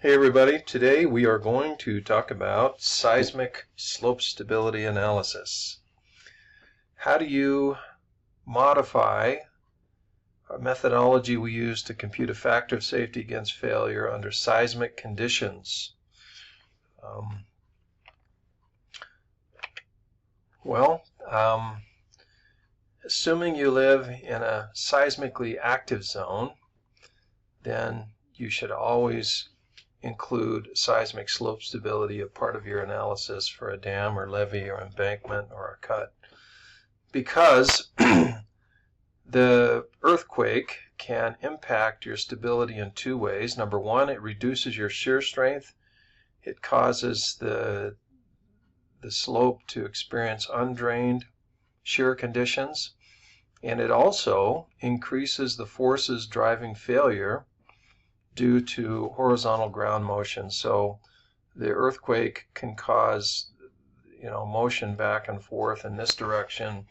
Hey everybody, today we are going to talk about seismic slope stability analysis. How do you modify a methodology we use to compute a factor of safety against failure under seismic conditions? Assuming you live in a seismically active zone, then you should always include seismic slope stability as part of your analysis for a dam or levee or embankment or a cut, because the earthquake can impact your stability in two ways. Number one, it reduces your shear strength. It causes the slope to experience undrained shear conditions, and it also increases the forces driving failure due to horizontal ground motion. So the earthquake can cause, motion back and forth in this direction,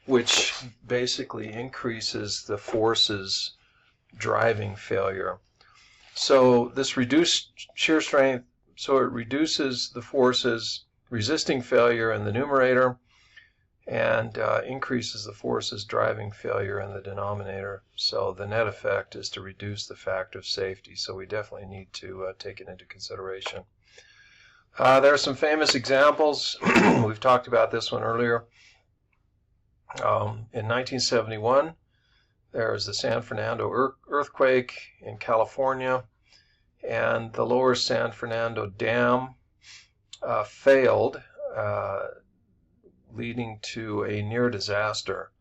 which basically increases the forces driving failure. So this reduced shear strength, so it reduces the forces resisting failure in the numerator and increases the forces driving failure in the denominator. So the net effect is to reduce the factor of safety. So we definitely need to take it into consideration. There are some famous examples. We've talked about this one earlier. In 1971, there was the San Fernando earthquake in California, and the lower San Fernando Dam failed, leading to a near disaster.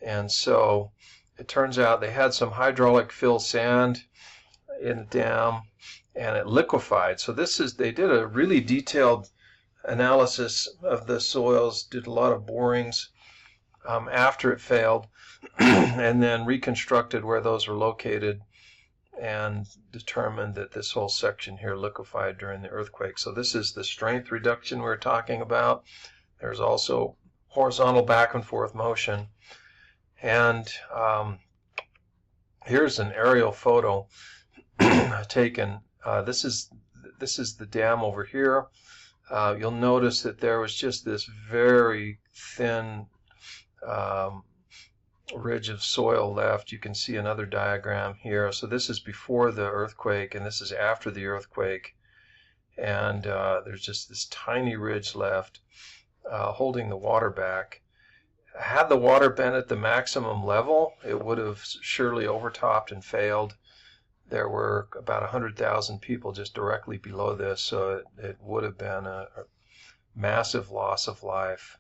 And so it turns out they had some hydraulic fill sand in the dam, and it liquefied. So they did a really detailed analysis of the soils, did a lot of borings after it failed, and then reconstructed where those were located and determined that this whole section here liquefied during the earthquake. So this is the strength reduction we're talking about. There's also horizontal back and forth motion. And here's an aerial photo taken. This is the dam over here. You'll notice that there was just this very thin ridge of soil left. You can see another diagram here. So this is before the earthquake, and this is after the earthquake. And there's just this tiny ridge left, holding the water back. Had the water been at the maximum level, it would have surely overtopped and failed. There were about 100,000 people just directly below this, so it would have been a massive loss of life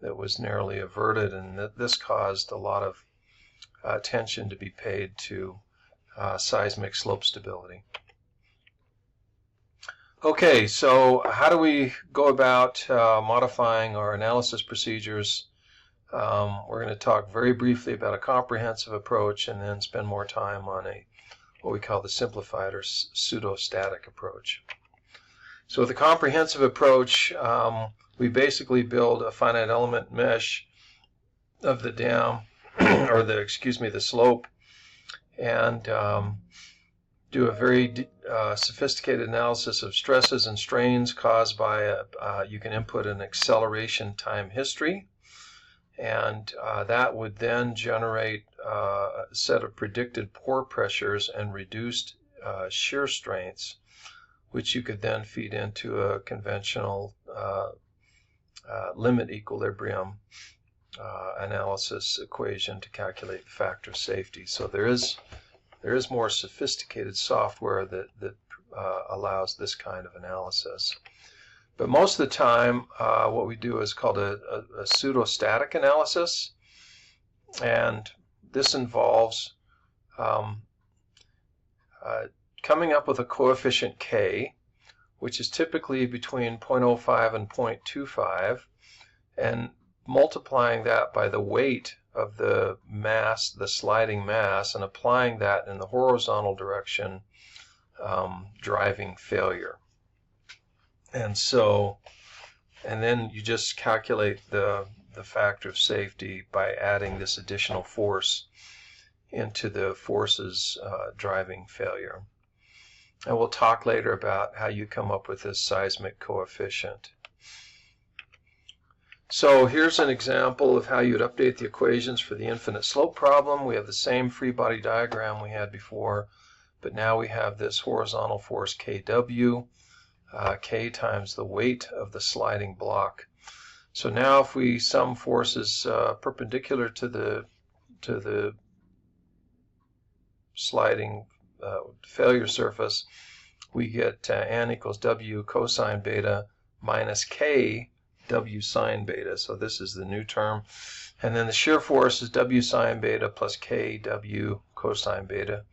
that was narrowly averted, and this caused a lot of attention to be paid to seismic slope stability. Okay, so how do we go about modifying our analysis procedures? We're going to talk very briefly about a comprehensive approach and then spend more time on what we call the simplified or pseudostatic approach. So with a comprehensive approach, we basically build a finite element mesh of the dam, or the slope, and do a very sophisticated analysis of stresses and strains caused by you can input an acceleration time history, and that would then generate a set of predicted pore pressures and reduced shear strengths, which you could then feed into a conventional limit equilibrium analysis equation to calculate the factor of safety. So there is more sophisticated software that allows this kind of analysis. But most of the time, what we do is called a pseudostatic analysis, and this involves coming up with a coefficient k, which is typically between 0.05 and 0.25, and multiplying that by the weight of the mass, the sliding mass, and applying that in the horizontal direction, driving failure. And then you just calculate the factor of safety by adding this additional force into the forces driving failure. And we'll talk later about how you come up with this seismic coefficient. So here's an example of how you'd update the equations for the infinite slope problem. We have the same free body diagram we had before, but now we have this horizontal force kW, K times the weight of the sliding block. So now if we sum forces perpendicular to the sliding failure surface, we get N equals W cosine beta minus K W sine beta. So this is the new term. And then the shear force is W sine beta plus K W cosine beta.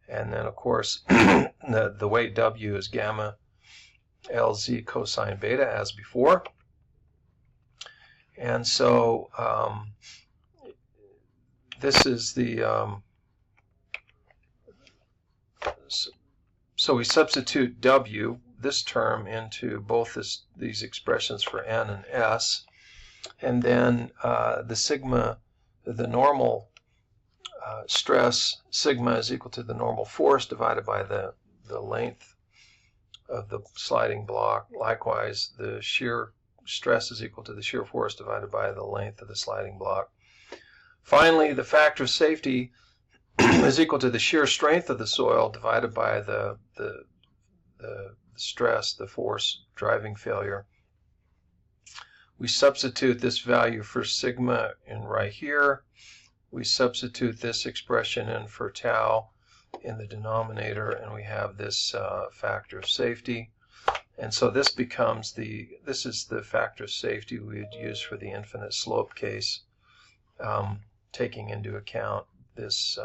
And then, of course, the weight W is gamma LZ cosine beta as before. And so this is the so we substitute W, this term, into both these expressions for N and S, and then the sigma, the normal stress, sigma is equal to the normal force divided by the length of the sliding block. Likewise, the shear stress is equal to the shear force divided by the length of the sliding block. Finally, the factor of safety is equal to the shear strength of the soil divided by the stress, the force driving failure. We substitute this value for sigma in right here. We substitute this expression in for tau in the denominator, and we have this factor of safety. And so this becomes this is the factor of safety we would use for the infinite slope case, taking into account this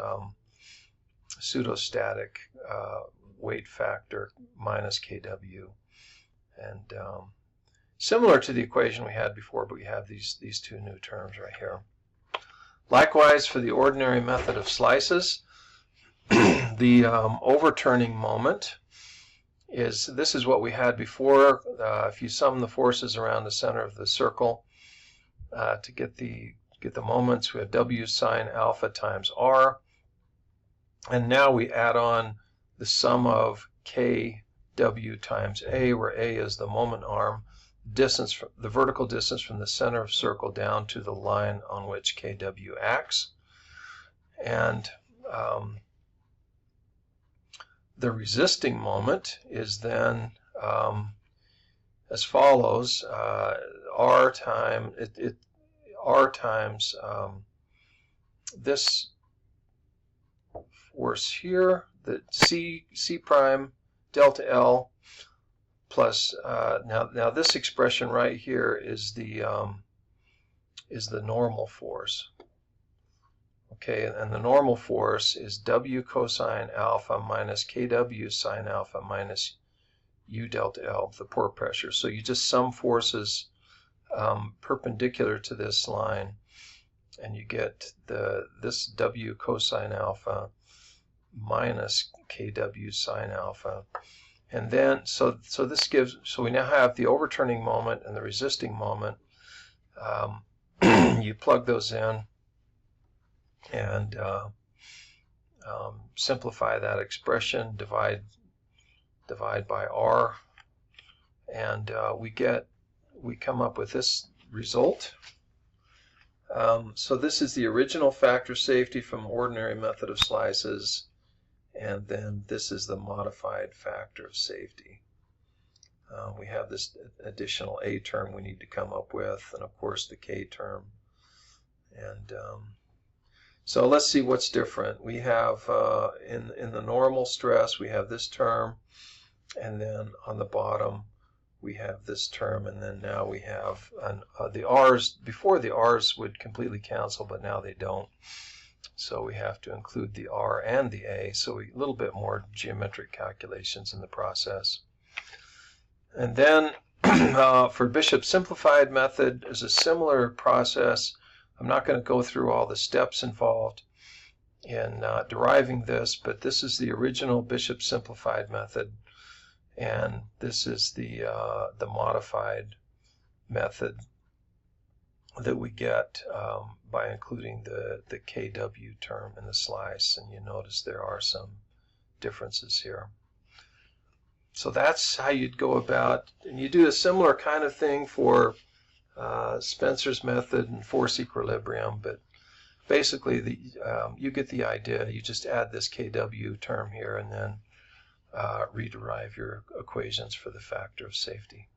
pseudostatic weight factor minus kW. And similar to the equation we had before, but we have these two new terms right here. Likewise, for the ordinary method of slices, the overturning moment this is what we had before. If you sum the forces around the center of the circle to get the moments, we have W sine alpha times R. And now we add on the sum of kW times A, where A is the moment arm, the vertical distance from the center of circle down to the line on which kW acts. And the resisting moment is then as follows: R times this force here, the C prime delta L plus now this expression right here is the normal force. Okay, and the normal force is W cosine alpha minus KW sine alpha minus U delta L, the pore pressure. So you just sum forces perpendicular to this line, and you get this W cosine alpha minus KW sine alpha. And then, so we now have the overturning moment and the resisting moment. You plug those in and simplify that expression, divide by R, and we come up with this result. So this is the original factor safety from ordinary method of slices, and then this is the modified factor of safety. We have this additional A term we need to come up with, and of course the K term. And so let's see what's different. We have in the normal stress we have this term, and then on the bottom we have this term, and then now we have the R's. Before, the R's would completely cancel, but now they don't. So we have to include the R and the A, so a little bit more geometric calculations in the process. And then for Bishop's simplified method, there's a similar process. I'm not going to go through all the steps involved in deriving this, but this is the original Bishop's simplified method, and this is the modified method that we get by including the KW term in the slice, and you notice there are some differences here. So that's how you'd go about, and you do a similar kind of thing for Spencer's method and force equilibrium, but basically you get the idea. You just add this kW term here and then rederive your equations for the factor of safety.